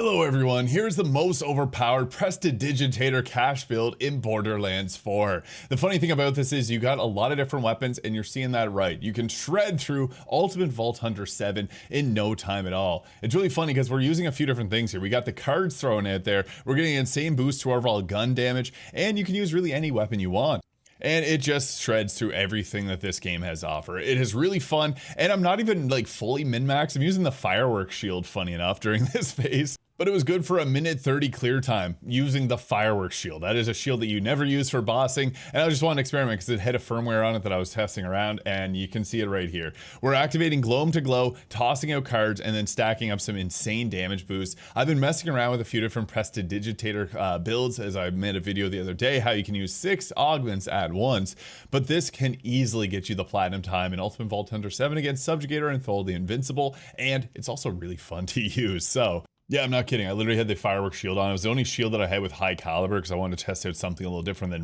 Hello everyone, here's the most overpowered Prestidigitator cache build in Borderlands 4. The funny thing about this is you got a lot of different weapons and you're seeing that right. You can shred through Ultimate Vault Hunter 7 in no time at all. It's really funny because we're using a few different things here. We got the cards thrown out there, we're getting an insane boost to overall gun damage, and you can use really any weapon you want. And it just shreds through everything that this game has to offer. It is really fun, and I'm not even like fully min-max. I'm using the fireworks shield, funny enough, during this phase. But it was good for a minute 30 clear time using the fireworks shield. That is a shield that you never use for bossing, and I just wanted to experiment because it had a firmware on it that I was testing around, and you can see it right here. We're activating gloam to glow, tossing out cards, and then stacking up some insane damage boosts. I've been messing around with a few different Prestidigitator builds, as I made a video the other day, how you can use 6 augments at once, but this can easily get you the platinum time in Ultimate Vault Hunter 7 against Subjugator and Thol the Invincible, and it's also really fun to use, so... yeah, I'm not kidding. I literally had the fireworks shield on. It was the only shield that I had with high caliber because I wanted to test out something a little different than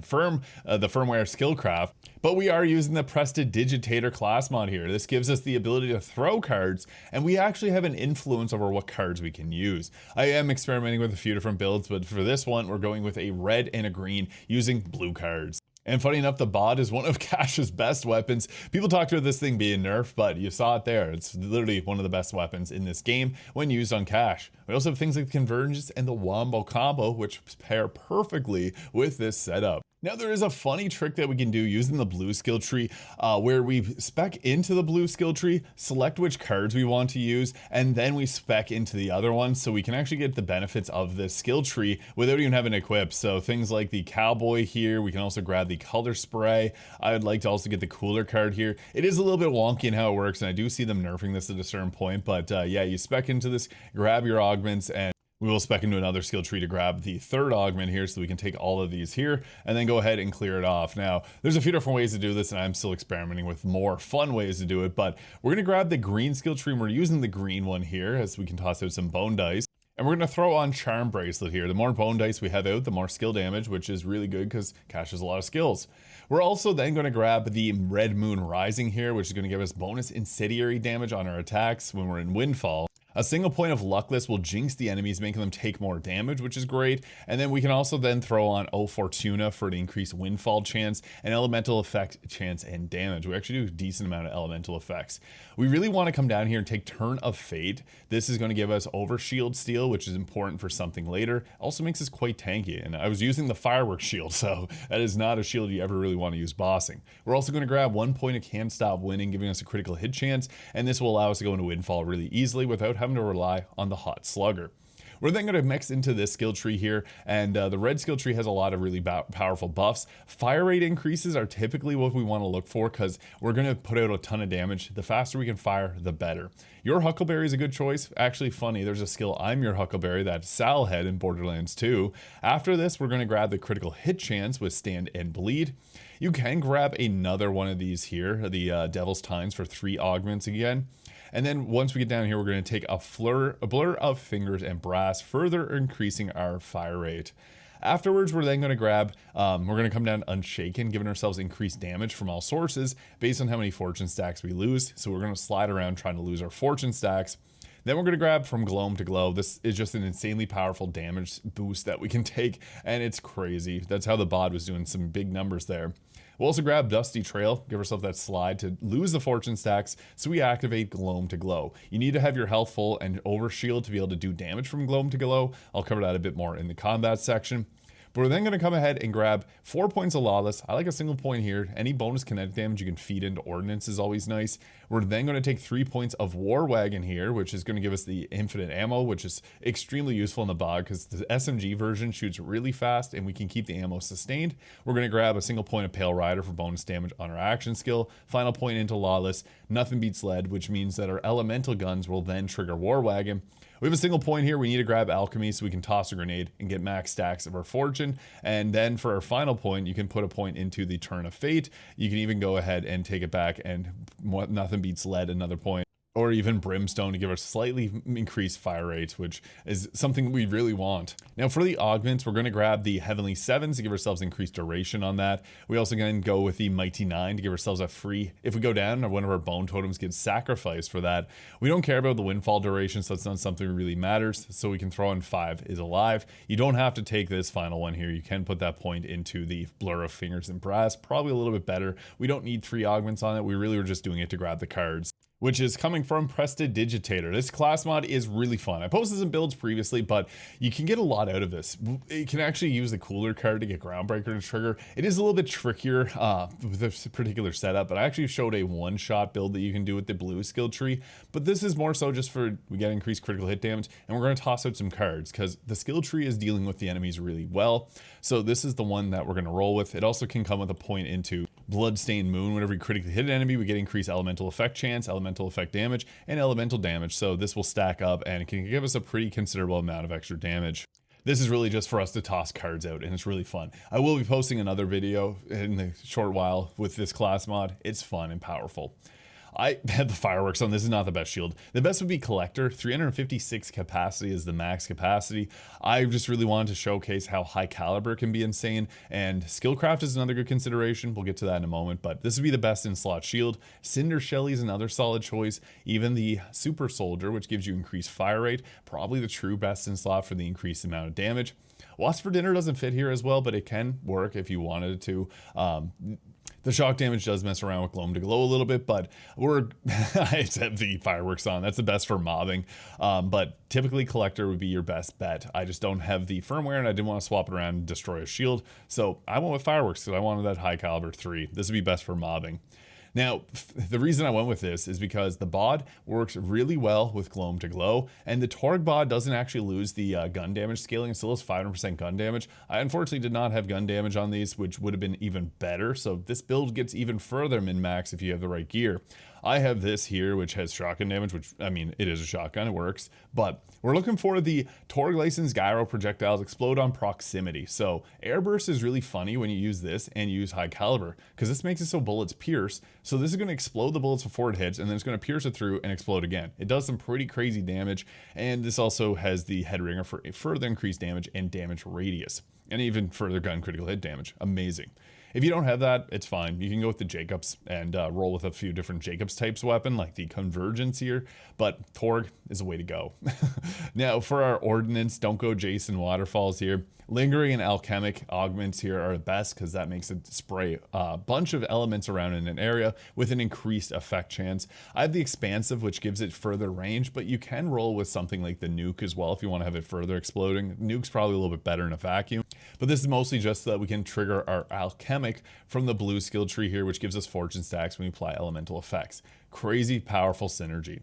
the firmware skillcraft. But we are using the Prestidigitator class mod here. This gives us the ability to throw cards, and we actually have an influence over what cards we can use. I am experimenting with a few different builds, but for this one, we're going with a red and a green using blue cards. And funny enough, the bod is one of Cash's best weapons. People talked about this thing being nerfed, but you saw it there. It's literally one of the best weapons in this game when used on Cash. We also have things like the Convergence and the Wombo Combo, which pair perfectly with this setup. Now there is a funny trick that we can do using the blue skill tree where we spec into the blue skill tree, select which cards we want to use, and then we spec into the other one so we can actually get the benefits of this skill tree without even having it equipped. So things like the Cowboy here, we can also grab the Color Spray. I would like to also get the Cooler card here. It is a little bit wonky in how it works, and I do see them nerfing this at a certain point, but yeah, you spec into this, grab your augments, and we will spec into another skill tree to grab the third augment here so we can take all of these here and then go ahead and clear it off. Now, there's a few different ways to do this, and I'm still experimenting with more fun ways to do it, but we're gonna grab the green skill tree, and we're using the green one here as we can toss out some bone dice. And we're gonna throw on Charm Bracelet here. The more bone dice we have out, the more skill damage, which is really good because Cash has a lot of skills. We're also then gonna grab the Red Moon Rising here, which is gonna give us bonus incendiary damage on our attacks when we're in Windfall. A single point of Luckless will jinx the enemies, making them take more damage, which is great. And then we can also then throw on O Fortuna for an increased Windfall chance and Elemental Effect chance and damage. We actually do a decent amount of elemental effects. We really want to come down here and take Turn of Fate. This is going to give us Overshield Steel, which is important for something later. Also makes us quite tanky, and I was using the Fireworks Shield, so that is not a shield you ever really want to use bossing. We're also going to grab 1 point of Can't Stop Winning, giving us a critical hit chance, and this will allow us to go into Windfall really easily without having to rely on the Hot Slugger. We're then going to mix into this skill tree here, and the red skill tree has a lot of really powerful buffs. Fire rate increases are typically what we want to look for because we're going to put out a ton of damage. The faster we can fire, the better. Your Huckleberry is a good choice. Actually, funny, there's a skill, I'm Your Huckleberry, that Sal had in Borderlands 2. After this, we're going to grab the critical hit chance with Stand and Bleed. You can grab another one of these here, the Devil's Tines for 3 augments again. And then once we get down here, we're going to take a Blur of Fingers and Brass, further increasing our fire rate. Afterwards, we're then going to grab, we're going to come down Unshaken, giving ourselves increased damage from all sources based on how many fortune stacks we lose. So we're going to slide around trying to lose our fortune stacks. Then we're going to grab from Gloam to Glow. This is just an insanely powerful damage boost that we can take, and it's crazy. That's how the bod was doing some big numbers there. We'll also grab Dusty Trail, give ourselves that slide to lose the fortune stacks, so we activate Gloam to Glow. You need to have your health full and Overshield to be able to do damage from Gloam to Glow. I'll cover that a bit more in the combat section. But we're then going to come ahead and grab 4 points of Lawless. I like a single point here. Any bonus kinetic damage you can feed into Ordnance is always nice. We're then going to take 3 points of War Wagon here, which is going to give us the infinite ammo, which is extremely useful in the bog because the SMG version shoots really fast and we can keep the ammo sustained. We're going to grab a single point of Pale Rider for bonus damage on our action skill. Final point into Lawless. Nothing beats lead, which means that our elemental guns will then trigger War Wagon. We have a single point here. We need to grab Alchemy so we can toss a grenade and get max stacks of our fortune. And then for our final point, you can put a point into the Turn of Fate. You can even go ahead and take it back, and nothing beats lead, another point. or even brimstone to give us slightly increased fire rates, which is something we really want. Now for the augments, we're going to grab the heavenly 7s to give ourselves increased duration on that. We also going to go with the mighty 9 to give ourselves a free, if we go down or one of our bone totems gets sacrificed for that. We don't care about the windfall duration, so that's not something that really matters, so we can throw in 5 is alive. You don't have to take this final one here. You can put that point into the blur of fingers and brass, probably a little bit better. We don't need 3 augments on it. We really were just doing it to grab the cards, which is coming from Prestidigitator. This class mod is really fun. I posted some builds previously, but you can get a lot out of this. You can actually use the cooler card to get Groundbreaker to trigger. It is a little bit trickier with this particular setup, but I actually showed a one-shot build that you can do with the blue skill tree, but this is more so just for we get increased critical hit damage, and we're going to toss out some cards because the skill tree is dealing with the enemies really well. So this is the one that we're going to roll with. It also can come with a point into Bloodstained Moon. Whenever you critically hit an enemy, we get increased elemental effect chance, elemental effect damage, and elemental damage. So this will stack up and it can give us a pretty considerable amount of extra damage. This is really just for us to toss cards out, and it's really fun. I will be posting another video in a short while with this class mod. It's fun and powerful. I had the fireworks on. This is not the best shield. The best would be Collector. 356 capacity is the max capacity. I just really wanted to showcase how high caliber can be insane, and Skillcraft is another good consideration. We'll get to that in a moment, but this would be the best in slot shield. Cinder Shelly is another solid choice. Even the Super Soldier, which gives you increased fire rate, probably the true best in slot for the increased amount of damage. Wasp for Dinner doesn't fit here as well, but it can work if you wanted it to. The shock damage does mess around with Gloam to Glow a little bit, but I have the fireworks on. That's the best for mobbing. But typically Collector would be your best bet. I just don't have the firmware and I didn't want to swap it around and destroy a shield. So I went with fireworks because I wanted that high caliber 3. This would be best for mobbing. Now, the reason I went with this is because the bod works really well with Gloam to Glow, and the Torg bod doesn't actually lose the gun damage scaling. It still has 500% gun damage. I unfortunately did not have gun damage on these, which would have been even better. So this build gets even further min-max if you have the right gear. I have this here, which has shotgun damage, which, I mean, it is a shotgun, it works, but we're looking for the Torg licensed gyro projectiles explode on proximity. So airburst is really funny when you use this and you use high caliber, because this makes it so bullets pierce. So this is going to explode the bullets before it hits, and then it's going to pierce it through and explode again. It does some pretty crazy damage, and this also has the head ringer for further increased damage and damage radius, and even further gun critical hit damage. Amazing. If you don't have that, it's fine. You can go with the Jacobs and roll with a few different Jacobs types weapon, like the Convergence here, but Torg is the way to go. Now, for our Ordnance, don't go Jason Waterfalls here. Lingering and Alchemic augments here are the best because that makes it spray a bunch of elements around in an area with an increased effect chance. I have the Expansive, which gives it further range, but you can roll with something like the Nuke as well if you want to have it further exploding. Nuke's probably a little bit better in a vacuum, but this is mostly just so that we can trigger our Alchemic from the blue skill tree here, which gives us fortune stacks when we apply elemental effects. Crazy powerful synergy.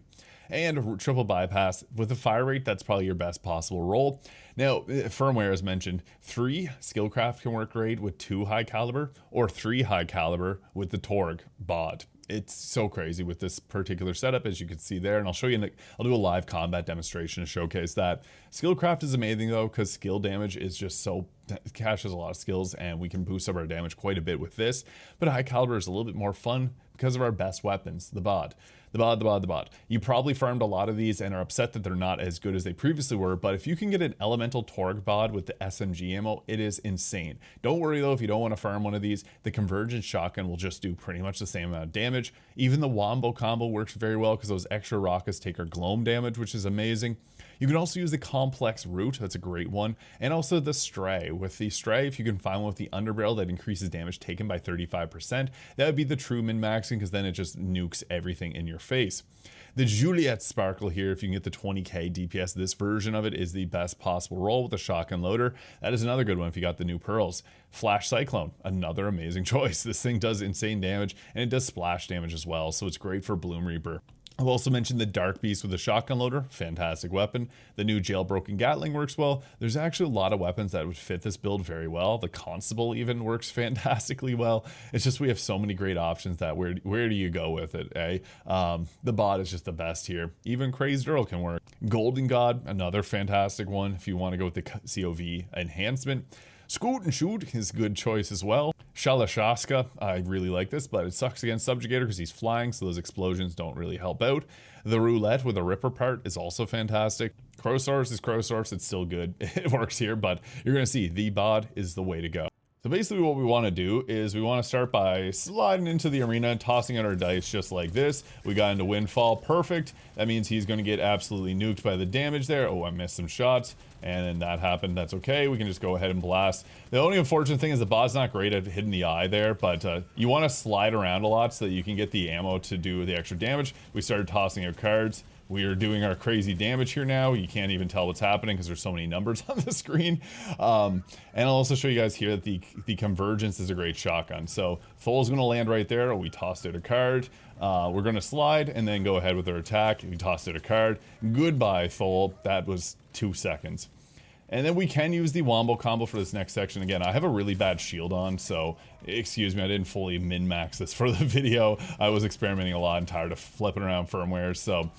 And triple bypass with a fire rate, that's probably your best possible roll. Now, firmware, as mentioned, 3 Skillcraft can work great with 2 high caliber, or 3 high caliber with the Torg bod. It's so crazy with this particular setup, as you can see there, and I'll show you, I'll do a live combat demonstration to showcase that. Skillcraft is amazing though, because skill damage is just so, Cash has a lot of skills, and we can boost up our damage quite a bit with this, but high caliber is a little bit more fun because of our best weapons, the bod. The bod. You probably farmed a lot of these and are upset that they're not as good as they previously were, but if you can get an elemental Torg bod with the SMG ammo, it is insane. Don't worry though if you don't want to farm one of these, the Convergence shotgun will just do pretty much the same amount of damage. Even the Wombo combo works very well because those extra rockets take our Gloam damage, which is amazing. You can also use the Complex Root, that's a great one, and also the Stray. With the Stray, if you can find one with the underbarrel that increases damage taken by 35%, that would be the true min-maxing, because then it just nukes everything in your face. The Juliet Sparkle here, if you can get the 20k DPS, this version of it is the best possible roll with the shotgun loader. That is another good one if you got the new pearls. Flash Cyclone, another amazing choice. This thing does insane damage, and it does splash damage as well, so it's great for Bloom Reaper. I've also mentioned the Dark Beast with the shotgun loader, fantastic weapon. The new Jailbroken Gatling works well. There's actually a lot of weapons that would fit this build very well. The Constable even works fantastically well. It's just we have so many great options that where do you go with it, eh? The bot is just the best here. Even Crazed Earl can work. Golden God, another fantastic one if you want to go with the COV enhancement. Scoot and Shoot is a good choice as well. Shalashaska, I really like this, but it sucks against Subjugator because he's flying, so those explosions don't really help out. The Roulette with a Ripper part is also fantastic. Crowsource is Crowsource, it's still good. It works here, but you're going to see the bod is the way to go. So basically what we want to do is we want to start by sliding into the arena and tossing out our dice just like this. We got into Windfall, perfect. That means he's going to get absolutely nuked by the damage there. Oh, I missed some shots, and then that happened. That's okay. We can just go ahead and blast. The only unfortunate thing is the bod's not great at hitting the eye there, but you want to slide around a lot so that you can get the ammo to do the extra damage. We started tossing out cards. We are doing our crazy damage here now. You can't even tell what's happening because there's so many numbers on the screen. And I'll also show you guys here that the Convergence is a great shotgun. So Thol's going to land right there. We tossed out a card. We're going to slide and then go ahead with our attack. We tossed out a card. Goodbye, Thol. That was 2 seconds. And then we can use the Wombo combo for this next section. Again, I have a really bad shield on, so excuse me, I didn't fully min-max this for the video. I was experimenting a lot and tired of flipping around firmware. So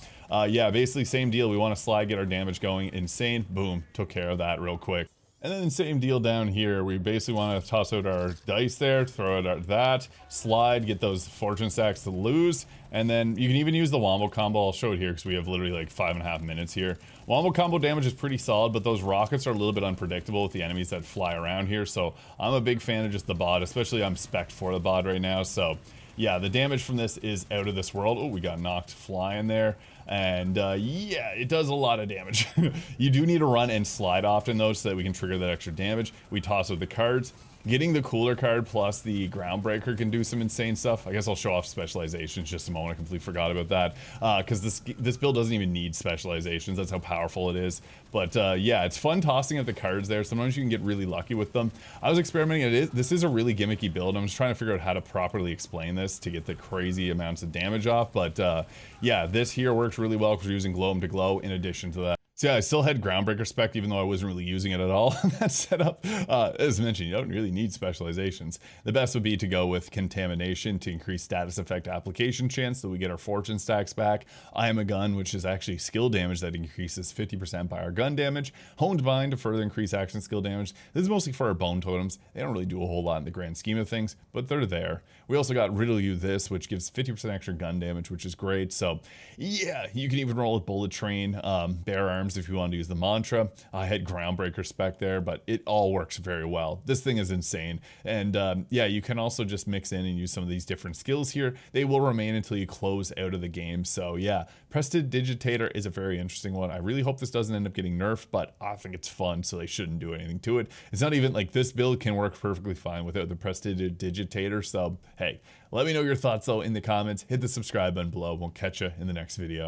yeah, basically same deal. We want to slide, get our damage going. Insane. Boom. Took care of that real quick. And then same deal down here. We basically want to toss out our dice there, throw out that, slide, get those fortune stacks to lose, and then you can even use the Wombo combo. I'll show it here because we have literally like 5.5 minutes here. Wombo combo damage is pretty solid, but those rockets are a little bit unpredictable with the enemies that fly around here, so I'm a big fan of just the bod, especially I'm spec'd for the bod right now, so yeah, the damage from this is out of this world. Oh, we got knocked flying there. And yeah, it does a lot of damage. You do need to run and slide often though, so that we can trigger that extra damage. We toss out the cards. Getting the cooler card plus the Groundbreaker can do some insane stuff. I guess I'll show off Specializations just a moment. I completely forgot about that. Because this build doesn't even need Specializations. That's how powerful it is. But yeah, it's fun tossing out the cards there. Sometimes you can get really lucky with them. I was experimenting. This is a really gimmicky build. I'm just trying to figure out how to properly explain this to get the crazy amounts of damage off. But yeah, this here works really well because we're using Glow 'em to glow in addition to that. So yeah, I still had Groundbreaker spec even though I wasn't really using it at all in that setup. As mentioned, you don't really need Specializations. The best would be to go with Contamination to increase status effect application chance so we get our fortune stacks back. I Am a Gun, which is actually skill damage that increases 50% by our gun damage. Honed Bind to further increase action skill damage. This is mostly for our bone totems. They don't really do a whole lot in the grand scheme of things, but they're there. We also got Riddle You This, which gives 50% extra gun damage, which is great. So yeah, you can even roll with Bullet Train, Bare Arms if you want to use the mantra. I had Groundbreaker spec there, but it all works very well. This thing is insane. And yeah, you can also just mix in and use some of these different skills here. They will remain until you close out of the game. So yeah, Prestidigitator is a very interesting one. I really hope this doesn't end up getting nerfed, but I think it's fun, so they shouldn't do anything to it. It's not even like this build can work perfectly fine without the Prestidigitator. So hey, let me know your thoughts though in the comments. Hit the subscribe button below. We'll catch you in the next video.